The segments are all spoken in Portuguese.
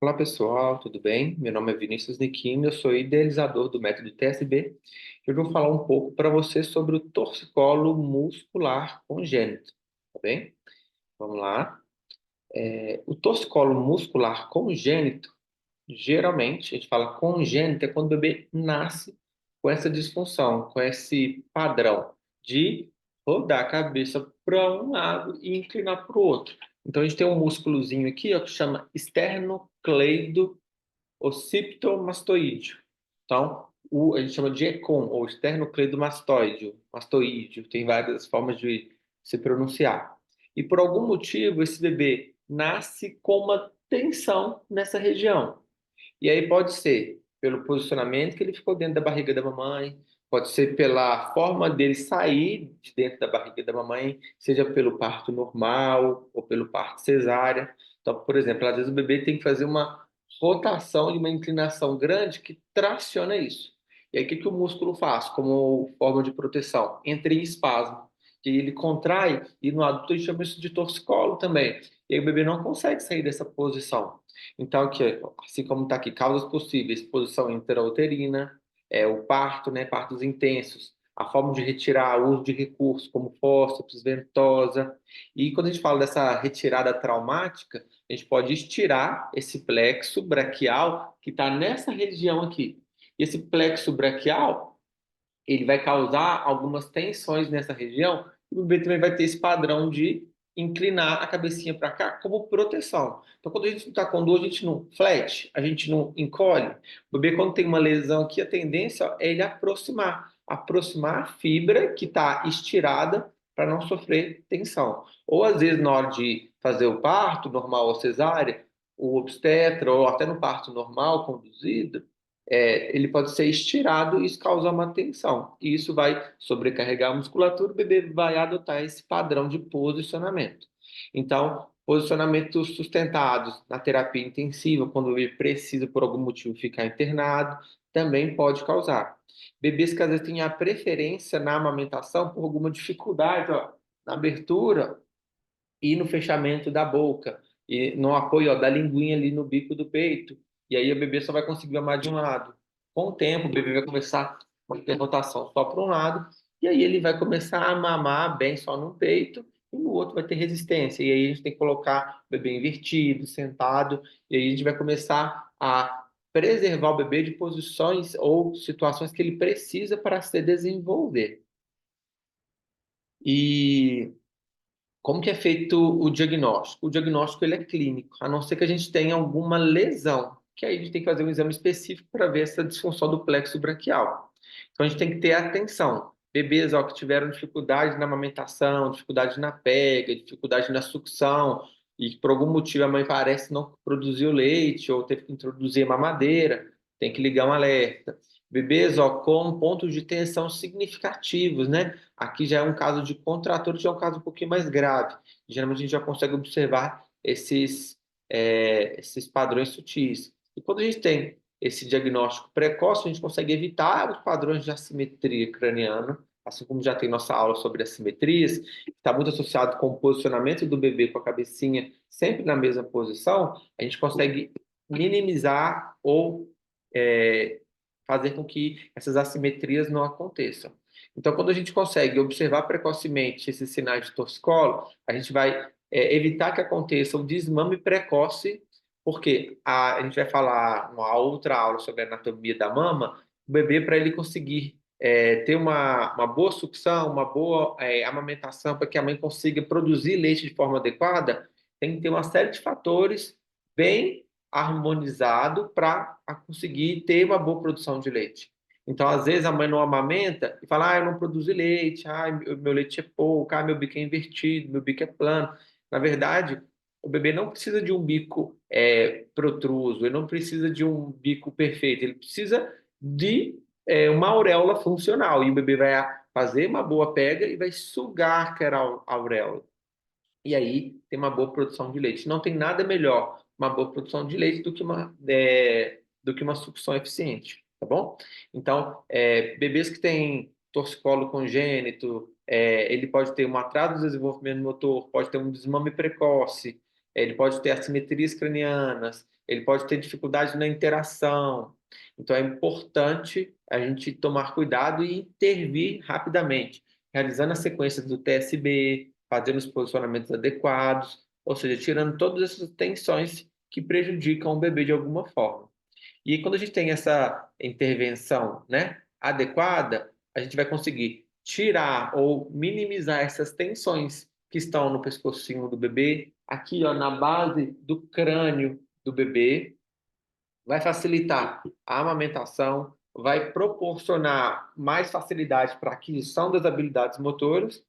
Olá pessoal, tudo bem? Meu nome é Vinícius Niquim, eu sou idealizador do método TSB. Eu vou falar um pouco para você sobre o torcicolo muscular congênito, tá bem? Vamos lá. O torcicolo muscular congênito, geralmente, a gente fala congênito é quando o bebê nasce com essa disfunção, com esse padrão de rodar a cabeça para um lado e inclinar para o outro. Então a gente tem um músculozinho aqui, ó, que chama esternocleido occipitomastoide. Então, a gente chama de ECOM, ou esternocleidomastoide, tem várias formas de se pronunciar. E por algum motivo, esse bebê nasce com uma tensão nessa região. E aí pode ser pelo posicionamento que ele ficou dentro da barriga da mamãe, pode ser pela forma dele sair de dentro da barriga da mamãe, seja pelo parto normal ou pelo parto cesárea. Então, por exemplo, às vezes o bebê tem que fazer uma rotação e uma inclinação grande que traciona isso. E aí o que que o músculo faz como forma de proteção? Entra em espasmo. Que ele contrai, e no adulto a gente chama isso de torcicolo também. E aí o bebê não consegue sair dessa posição. Então, aqui, assim como está aqui, causas possíveis, exposição intrauterina, o parto, né, partos intensos, a forma de retirar, o uso de recursos como fórceps, ventosa. E quando a gente fala dessa retirada traumática, a gente pode estirar esse plexo braquial que está nessa região aqui. E esse plexo braquial, ele vai causar algumas tensões nessa região, e o bebê também vai ter esse padrão de inclinar a cabecinha para cá como proteção. Então, quando a gente está com dor, a gente não flat, a gente não encolhe. O bebê, quando tem uma lesão aqui, a tendência ó, é ele aproximar a fibra que está estirada para não sofrer tensão. Ou às vezes, na hora de fazer o parto, normal ou cesárea, o obstetra, ou até no parto normal, conduzido, ele pode ser estirado e isso causar uma tensão. E isso vai sobrecarregar a musculatura, o bebê vai adotar esse padrão de posicionamento. Então, posicionamentos sustentados na terapia intensiva, quando o bebê precisa, por algum motivo, ficar internado, também pode causar. Bebês que às vezes têm a preferência na amamentação por alguma dificuldade, ó, na abertura e no fechamento da boca, e no apoio ó, da linguinha ali no bico do peito. E aí o bebê só vai conseguir mamar de um lado. Com o tempo, o bebê vai começar a ter rotação só para um lado, e aí ele vai começar a mamar bem só num peito, e no outro vai ter resistência. E aí a gente tem que colocar o bebê invertido, sentado, e aí a gente vai começar a preservar o bebê de posições ou situações que ele precisa para se desenvolver. E como que é feito o diagnóstico? O diagnóstico ele é clínico, a não ser que a gente tenha alguma lesão, que aí a gente tem que fazer um exame específico para ver essa disfunção do plexo braquial. Então a gente tem que ter atenção. Bebês ó, que tiveram dificuldade na amamentação, dificuldade na pega, dificuldade na sucção, e que por algum motivo a mãe parece não produzir o leite ou teve que introduzir a mamadeira, tem que ligar um alerta. Bebês ó, com pontos de tensão significativos, né? Aqui já é um caso de contratura, já é um caso um pouquinho mais grave. Geralmente a gente já consegue observar esses padrões sutis. E quando a gente tem esse diagnóstico precoce, a gente consegue evitar os padrões de assimetria craniana, assim como já tem nossa aula sobre assimetrias, que está muito associado com o posicionamento do bebê com a cabecinha sempre na mesma posição, a gente consegue minimizar ou fazer com que essas assimetrias não aconteçam. Então, quando a gente consegue observar precocemente esses sinais de torcicolo, a gente vai evitar que aconteça o desmame precoce, porque a gente vai falar uma outra aula sobre a anatomia da mama, o bebê, para ele conseguir ter uma boa sucção, uma boa amamentação, para que a mãe consiga produzir leite de forma adequada, tem que ter uma série de fatores bem harmonizado para conseguir ter uma boa produção de leite. Então, às vezes, a mãe não amamenta e fala, eu não produzo leite, meu leite é pouco, meu bico é invertido, meu bico é plano. Na verdade, o bebê não precisa de um bico protruso, ele não precisa de um bico perfeito, ele precisa de uma auréola funcional. E o bebê vai fazer uma boa pega e vai sugar aquela auréola. E aí tem uma boa produção de leite. Não tem nada melhor uma boa produção de leite do que uma sucção eficiente, tá bom? Então, bebês que têm torcicolo congênito, ele pode ter um atraso do desenvolvimento motor, pode ter um desmame precoce, ele pode ter assimetrias cranianas, ele pode ter dificuldade na interação. Então, é importante a gente tomar cuidado e intervir rapidamente, realizando a sequência do TSB, fazendo os posicionamentos adequados, ou seja, tirando todas essas tensões que prejudicam o bebê de alguma forma. E quando a gente tem essa intervenção, né, adequada, a gente vai conseguir tirar ou minimizar essas tensões que estão no pescocinho do bebê, aqui, ó, na base do crânio do bebê, vai facilitar a amamentação, vai proporcionar mais facilidade para a aquisição das habilidades motoras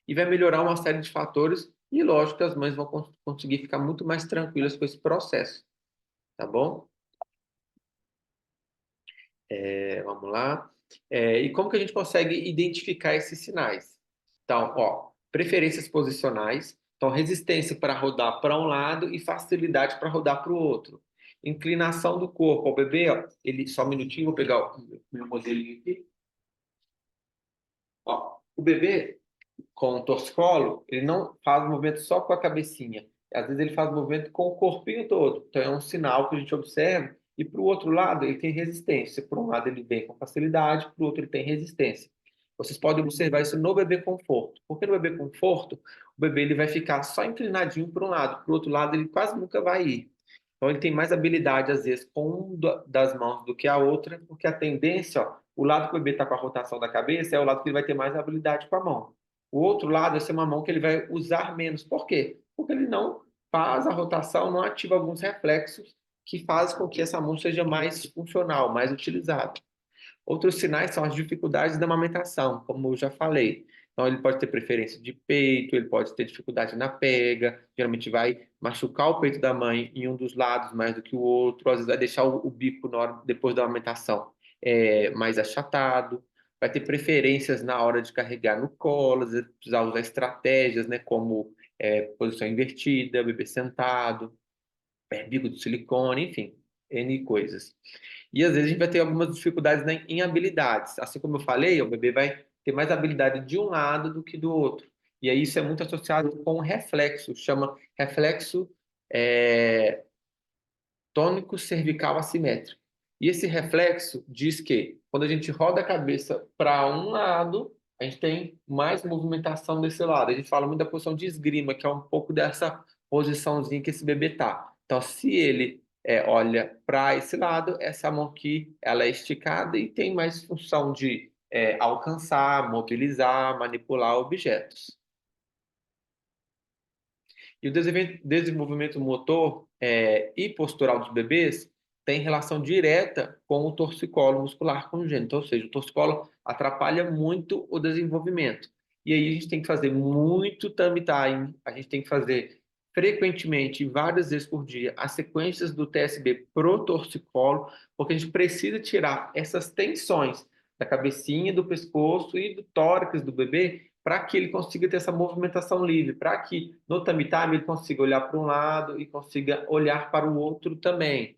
e vai melhorar uma série de fatores. E lógico que as mães vão conseguir ficar muito mais tranquilas com esse processo, tá bom? Vamos lá. E como que a gente consegue identificar esses sinais? Então, ó, preferências posicionais, então resistência para rodar para um lado e facilidade para rodar para o outro. Inclinação do corpo. O bebê, ó, ele, só um minutinho, vou pegar o meu modelinho aqui. Ó, o bebê com o torcicolo, ele não faz movimento só com a cabecinha. Às vezes ele faz movimento com o corpinho todo. Então é um sinal que a gente observa. E para o outro lado, ele tem resistência. Por um lado, ele vem com facilidade, para o outro, ele tem resistência. Vocês podem observar isso no bebê conforto. Porque no bebê conforto, o bebê ele vai ficar só inclinadinho para um lado, para o outro lado, ele quase nunca vai ir. Então, ele tem mais habilidade, às vezes, com das mãos do que a outra, porque a tendência, ó, o lado que o bebê está com a rotação da cabeça é o lado que ele vai ter mais habilidade com a mão. O outro lado vai ser uma mão que ele vai usar menos. Por quê? Porque ele não faz a rotação, não ativa alguns reflexos que fazem com que essa mão seja mais funcional, mais utilizada. Outros sinais são as dificuldades da amamentação, como eu já falei. Então, ele pode ter preferência de peito, ele pode ter dificuldade na pega, geralmente vai machucar o peito da mãe em um dos lados mais do que o outro, às vezes vai deixar o bico depois da amamentação mais achatado, vai ter preferências na hora de carregar no colo, às vezes precisar usar estratégias, né, como posição invertida, bebê sentado, bico de silicone, enfim, N coisas. E às vezes a gente vai ter algumas dificuldades em habilidades. Assim como eu falei, o bebê vai ter mais habilidade de um lado do que do outro. E aí isso é muito associado com o reflexo, chama reflexo é, tônico cervical assimétrico. E esse reflexo diz que quando a gente roda a cabeça para um lado, a gente tem mais movimentação desse lado. A gente fala muito da posição de esgrima, que é um pouco dessa posiçãozinha que esse bebê tá. Então, se ele olha para esse lado, essa mão aqui ela é esticada e tem mais função de alcançar, mobilizar, manipular objetos. E o desenvolvimento motor e postural dos bebês tem relação direta com o torcicolo muscular congênito, ou seja, o torcicolo atrapalha muito o desenvolvimento. E aí a gente tem que fazer muito tummy time, a gente tem que fazer frequentemente, várias vezes por dia, as sequências do TSB pro torcicolo, porque a gente precisa tirar essas tensões da cabecinha, do pescoço e do tórax do bebê para que ele consiga ter essa movimentação livre, para que no tummy time ele consiga olhar para um lado e consiga olhar para o outro também.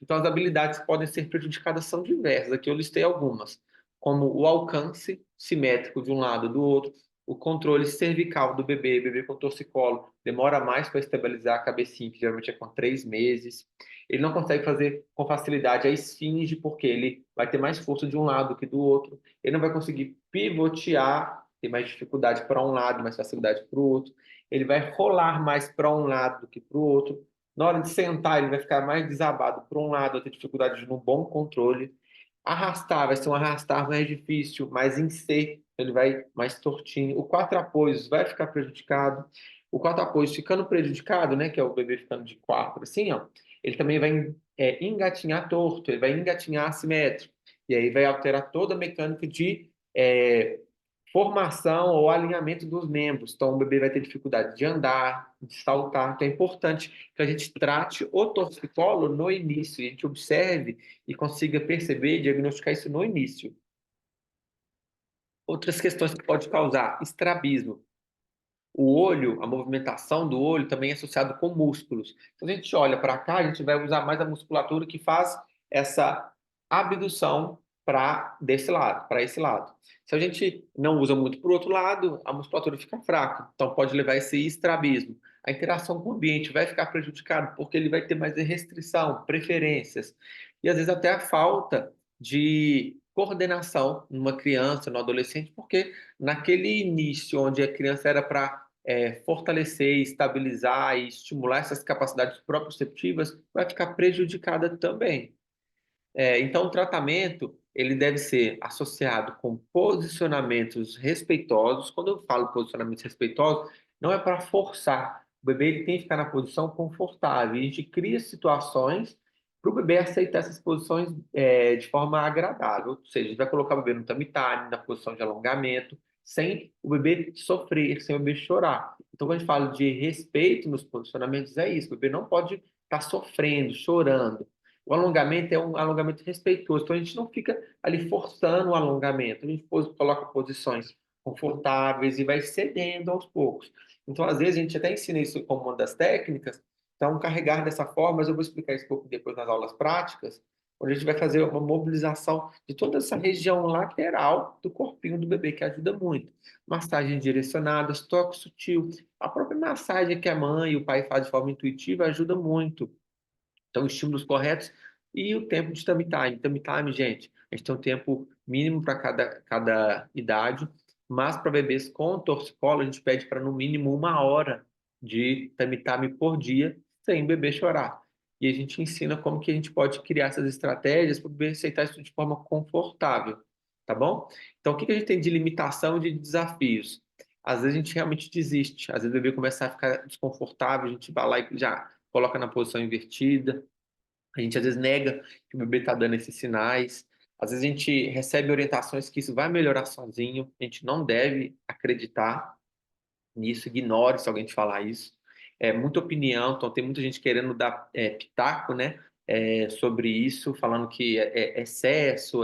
Então, as habilidades que podem ser prejudicadas são diversas. Aqui eu listei algumas, como o alcance simétrico de um lado e do outro, o controle cervical do bebê, bebê com torcicolo, demora mais para estabilizar a cabecinha, que geralmente é com 3 meses. Ele não consegue fazer com facilidade a esfinge, porque ele vai ter mais força de um lado do que do outro. Ele não vai conseguir pivotear, tem mais dificuldade para um lado, mais facilidade para o outro. Ele vai rolar mais para um lado do que para o outro. Na hora de sentar, ele vai ficar mais desabado para um lado, vai ter dificuldade de um bom controle. Arrastar, vai ser um arrastar mais difícil, mas em C, ele vai mais tortinho. O quatro apoios vai ficar prejudicado. O quatro apoios ficando prejudicado, né, que é o bebê ficando de quatro, assim, ó, ele também vai engatinhar torto, ele vai engatinhar assimétrico. E aí vai alterar toda a mecânica de formação ou alinhamento dos membros. Então, o bebê vai ter dificuldade de andar, de saltar. Então, é importante que a gente trate o torcicolo no início, e a gente observe e consiga perceber e diagnosticar isso no início. Outras questões que pode causar estrabismo. O olho, a movimentação do olho também é associado com músculos. Então, a gente olha para cá, a gente vai usar mais a musculatura que faz essa abdução para desse lado, para esse lado. Se a gente não usa muito para o outro lado, a musculatura fica fraca. Então, pode levar a esse estrabismo. a interação com o ambiente vai ficar prejudicada, porque ele vai ter mais restrição, preferências, e às vezes até a falta de coordenação numa criança, no adolescente, porque naquele início onde a criança era para fortalecer, estabilizar e estimular essas capacidades proprioceptivas, vai ficar prejudicada também. Então, o tratamento ele deve ser associado com posicionamentos respeitosos. Quando eu falo posicionamentos respeitosos, não é para forçar. O bebê ele tem que ficar na posição confortável. E a gente cria situações para o bebê aceitar essas posições de forma agradável. Ou seja, a gente vai colocar o bebê no tummy-time, na posição de alongamento, sem o bebê sofrer, sem o bebê chorar. Então, quando a gente fala de respeito nos posicionamentos, é isso. O bebê não pode estar sofrendo, chorando. O alongamento é um alongamento respeitoso, então a gente não fica ali forçando o alongamento, a gente coloca posições confortáveis e vai cedendo aos poucos. Então, às vezes, a gente até ensina isso como uma das técnicas, então carregar dessa forma, mas eu vou explicar isso um pouco depois nas aulas práticas, onde a gente vai fazer uma mobilização de toda essa região lateral do corpinho do bebê, que ajuda muito. Massagens direcionadas, toque sutil, a própria massagem que a mãe e o pai fazem de forma intuitiva ajuda muito. Então, estímulos corretos e o tempo de tummy time. Tummy time, gente, a gente tem um tempo mínimo para cada idade, mas para bebês com torcicolo, a gente pede para no mínimo 1 hora de tummy time por dia, sem o bebê chorar. E a gente ensina como que a gente pode criar essas estratégias para o bebê aceitar isso de forma confortável, tá bom? Então, o que que a gente tem de limitação e de desafios? Às vezes a gente realmente desiste, às vezes o bebê começa a ficar desconfortável, a gente vai lá e já coloca na posição invertida. A gente às vezes nega que o bebê está dando esses sinais. Às vezes a gente recebe orientações que isso vai melhorar sozinho. A gente não deve acreditar nisso, ignore se alguém te falar isso. É muita opinião, então tem muita gente querendo dar pitaco, né, sobre isso, falando que é excesso,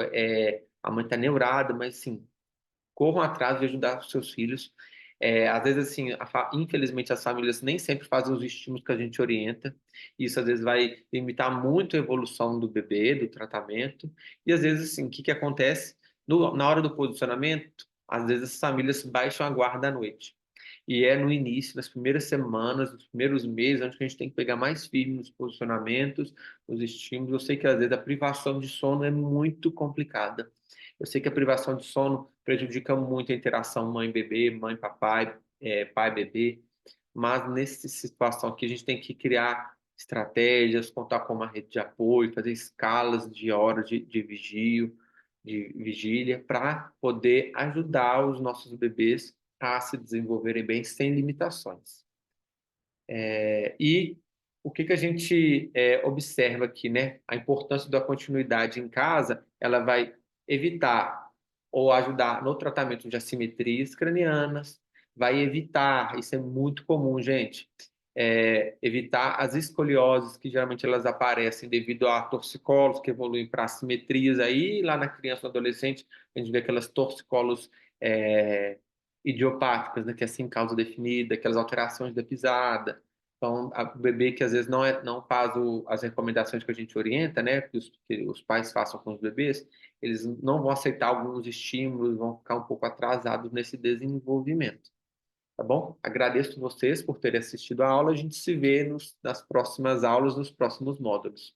a mãe está neurada, mas sim, corram atrás de ajudar os seus filhos. Às vezes, assim, infelizmente, as famílias nem sempre fazem os estímulos que a gente orienta. Isso, às vezes, vai limitar muito a evolução do bebê, do tratamento. E, às vezes, assim, o que que acontece? Na hora do posicionamento, às vezes, as famílias baixam a guarda à noite. E é no início, nas primeiras semanas, nos primeiros meses, onde a gente tem que pegar mais firme nos posicionamentos, nos estímulos. Eu sei que, às vezes, a privação de sono é muito complicada. Eu sei que a privação de sono prejudica muito a interação mãe-bebê, mãe-papai, pai-bebê, mas nessa situação aqui a gente tem que criar estratégias, contar com uma rede de apoio, fazer escalas de horas de vigília, para poder ajudar os nossos bebês a se desenvolverem bem sem limitações. E o que que a gente observa aqui, né? A importância da continuidade em casa, ela vai evitar ou ajudar no tratamento de assimetrias cranianas, vai evitar, isso é muito comum, gente, evitar as escolioses, que geralmente elas aparecem devido a torcicolos que evoluem para assimetrias. Aí, lá na criança e no adolescente, a gente vê aquelas torcicolos idiopáticas, né, que é sem causa definida, aquelas alterações da pisada. Então, o bebê que às vezes não faz as recomendações que a gente orienta, né, que os pais façam com os bebês, eles não vão aceitar alguns estímulos, vão ficar um pouco atrasados nesse desenvolvimento. Tá bom? Agradeço vocês por terem assistido a aula. A gente se vê nas próximas aulas, nos próximos módulos.